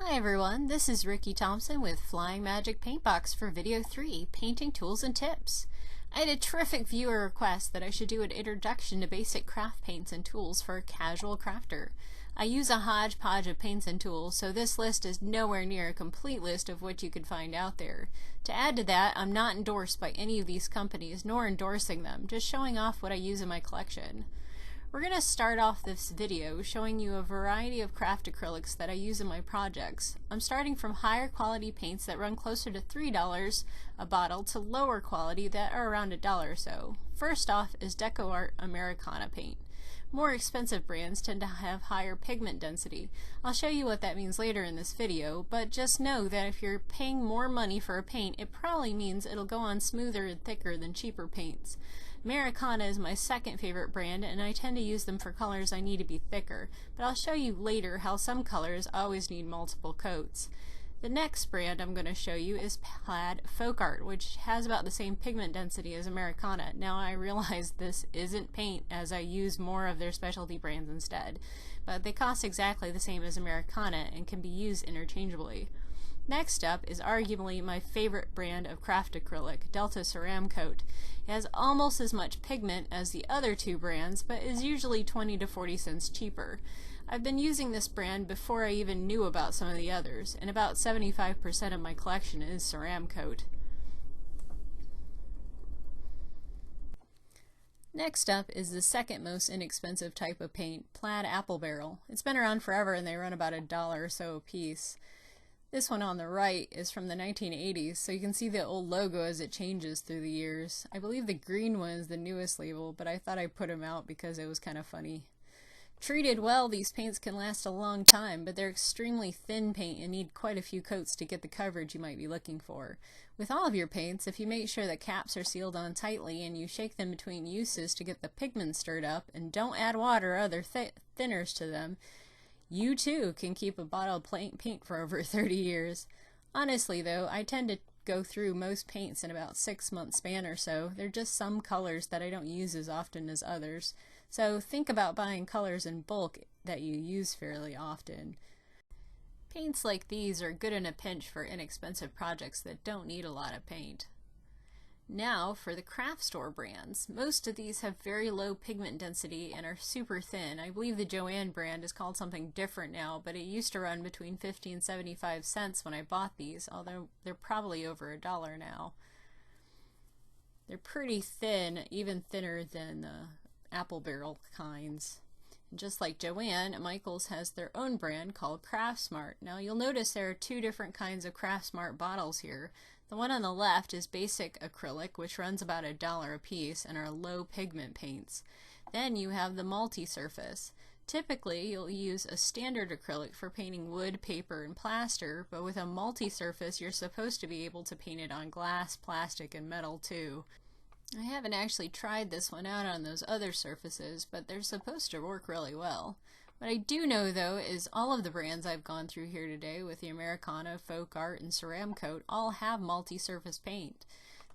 Hi everyone, this is Ricky Thompson with Flying Magic Paintbox for Video 3, Painting Tools and Tips. I had a terrific viewer request that I should do an introduction to basic craft paints and tools for a casual crafter. I use a hodgepodge of paints and tools, so this list is nowhere near a complete list of what you could find out there. To add to that, I'm not endorsed by any of these companies, nor endorsing them, just showing off what I use in my collection. We're going to start off this video showing you a variety of craft acrylics that I use in my projects. I'm starting from higher quality paints that run closer to $3 a bottle to lower quality that are around $1 or so. First off is DecoArt Americana paint. More expensive brands tend to have higher pigment density. I'll show you what that means later in this video, but just know that if you're paying more money for a paint, it probably means it'll go on smoother and thicker than cheaper paints. Americana is my second favorite brand, and I tend to use them for colors I need to be thicker, but I'll show you later how some colors always need multiple coats. The next brand I'm going to show you is Plaid Folk Art, which has about the same pigment density as Americana. Now I realize this isn't paint, as I use more of their specialty brands instead, but they cost exactly the same as Americana and can be used interchangeably. Next up is arguably my favorite brand of craft acrylic, Delta Ceramcoat. It has almost as much pigment as the other two brands, but is usually 20 to 40 cents cheaper. I've been using this brand before I even knew about some of the others, and about 75% of my collection is Ceramcoat. Next up is the second most inexpensive type of paint, Plaid Apple Barrel. It's been around forever and they run about $1 or so a piece. This one on the right is from the 1980s, so you can see the old logo as it changes through the years. I believe the green one is the newest label, but I thought I'd put them out because it was kind of funny. Treated well, these paints can last a long time, but they're extremely thin paint and need quite a few coats to get the coverage you might be looking for. With all of your paints, if you make sure the caps are sealed on tightly and you shake them between uses to get the pigment stirred up, and don't add water or other thinners to them, you too can keep a bottle of paint for over 30 years. Honestly though, I tend to go through most paints in about 6 months span or so. There are just some colors that I don't use as often as others. So think about buying colors in bulk that you use fairly often. Paints like these are good in a pinch for inexpensive projects that don't need a lot of paint. Now for the craft store brands. Most of these have very low pigment density and are super thin. I believe the Joann brand is called something different now, but it used to run between 50 and 75 cents when I bought these, although they're probably over $1 now. They're pretty thin, even thinner than the Apple Barrel kinds. And just like Joann, Michaels has their own brand called Craftsmart. Now you'll notice there are two different kinds of Craftsmart bottles here. The one on the left is basic acrylic, which runs about $1 a piece and are low pigment paints. Then you have the multi-surface. Typically you'll use a standard acrylic for painting wood, paper, and plaster, but with a multi-surface you're supposed to be able to paint it on glass, plastic, and metal too. I haven't actually tried this one out on those other surfaces, but they're supposed to work really well. What I do know though is all of the brands I've gone through here today with the Americana, Folk Art, and Ceramcoat all have multi-surface paint.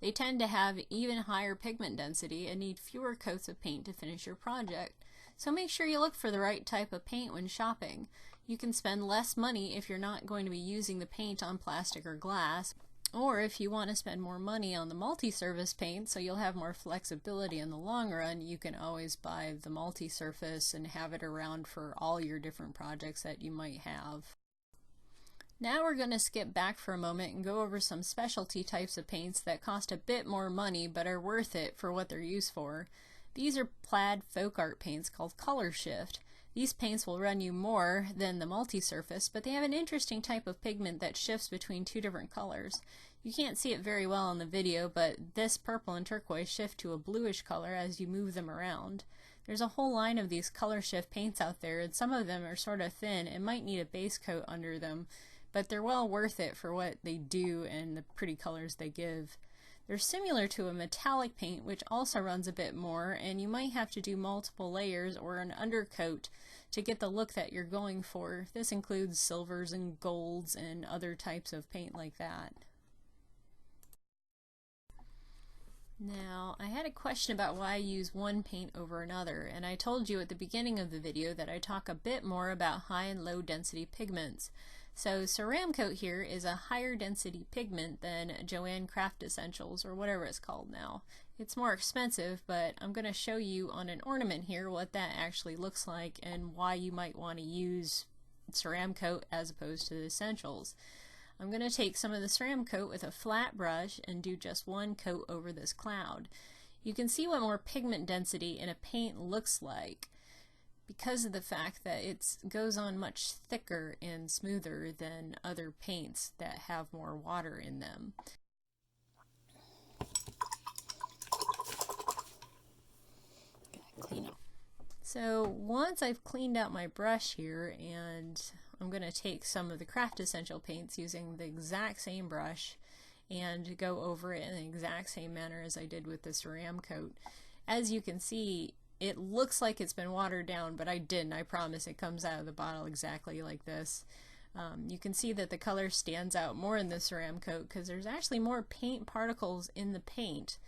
They tend to have even higher pigment density and need fewer coats of paint to finish your project. So make sure you look for the right type of paint when shopping. You can spend less money if you're not going to be using the paint on plastic or glass, or if you want to spend more money on the multi-surface paint so you'll have more flexibility in the long run, you can always buy the multi-surface and have it around for all your different projects that you might have. Now we're going to skip back for a moment and go over some specialty types of paints that cost a bit more money but are worth it for what they're used for. These are Plaid Folk Art paints called Color Shift. These paints will run you more than the multi-surface, but they have an interesting type of pigment that shifts between two different colors. You can't see it very well in the video, but this purple and turquoise shift to a bluish color as you move them around. There's a whole line of these color shift paints out there, and some of them are sort of thin and might need a base coat under them, but they're well worth it for what they do and the pretty colors they give. They're similar to a metallic paint, which also runs a bit more, and you might have to do multiple layers or an undercoat to get the look that you're going for. This includes silvers and golds and other types of paint like that. Now, I had a question about why I use one paint over another, and I told you at the beginning of the video that I talk a bit more about high and low density pigments. So Ceramcoat here is a higher density pigment than Joanne Craft Essentials, or whatever it's called now. It's more expensive, but I'm going to show you on an ornament here what that actually looks like and why you might want to use Ceramcoat as opposed to the Essentials. I'm going to take some of the Ceramcoat with a flat brush and do just one coat over this cloud. You can see what more pigment density in a paint looks like because of the fact that it goes on much thicker and smoother than other paints that have more water in them. Clean up. So once I've cleaned out my brush here, and I'm going to take some of the Craft Essential paints using the exact same brush and go over it in the exact same manner as I did with the Ceramcoat. As you can see, it looks like it's been watered down, but I didn't. I promise it comes out of the bottle exactly like this. You can see that the color stands out more in the Ceramcoat because there's actually more paint particles in the paint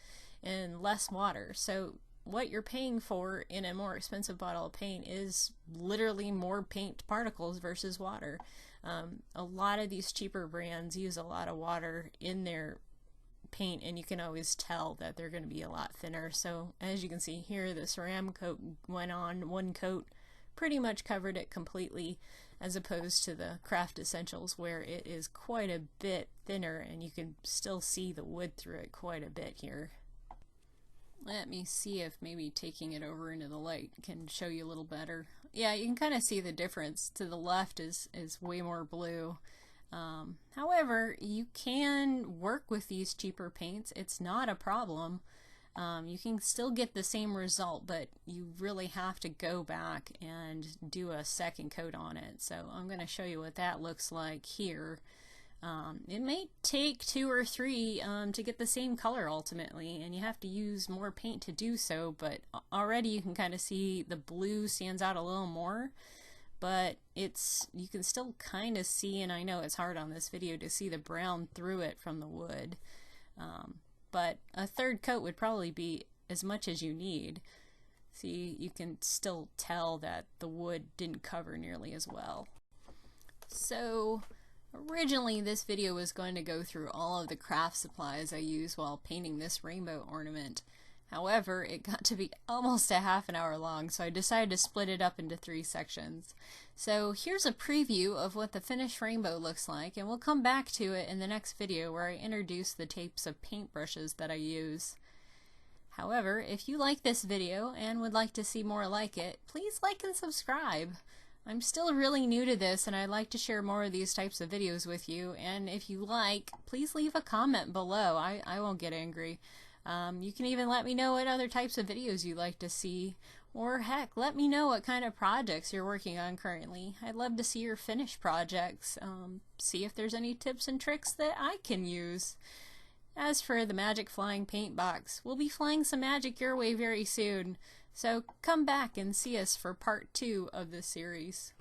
and less water. So what you're paying for in a more expensive bottle of paint is literally more paint particles versus water. A lot of these cheaper brands use a lot of water in their paint, and you can always tell that they're going to be a lot thinner. So as you can see here, the Ceramcoat went on one coat, pretty much covered it completely, as opposed to the Craft Essentials where it is quite a bit thinner and you can still see the wood through it quite a bit here. Let me see if maybe taking it over into the light can show you a little better. Yeah, you can kind of see the difference. To the left is way more blue. However, you can work with these cheaper paints. It's not a problem. You can still get the same result, but you really have to go back and do a second coat on it. So I'm going to show you what that looks like here. It may take 2 or 3 to get the same color ultimately, and you have to use more paint to do so, but already you can kind of see the blue stands out a little more, but you can still kind of see, and I know it's hard on this video to see the brown through it from the wood, but a third coat would probably be as much as you need. See, you can still tell that the wood didn't cover nearly as well. So originally this video was going to go through all of the craft supplies I use while painting this rainbow ornament. However, it got to be almost a half an hour long, so I decided to split it up into 3 sections. So here's a preview of what the finished rainbow looks like, and we'll come back to it in the next video where I introduce the types of paintbrushes that I use. However, if you like this video and would like to see more like it, please like and subscribe. I'm still really new to this, and I'd like to share more of these types of videos with you, and if you like, please leave a comment below. I won't get angry. You can even let me know what other types of videos you'd like to see, or heck, let me know what kind of projects you're working on currently. I'd love to see your finished projects, see if there's any tips and tricks that I can use. As for the Magic Flying Paint Box, we'll be flying some magic your way very soon. So come back and see us for part 2 of this series.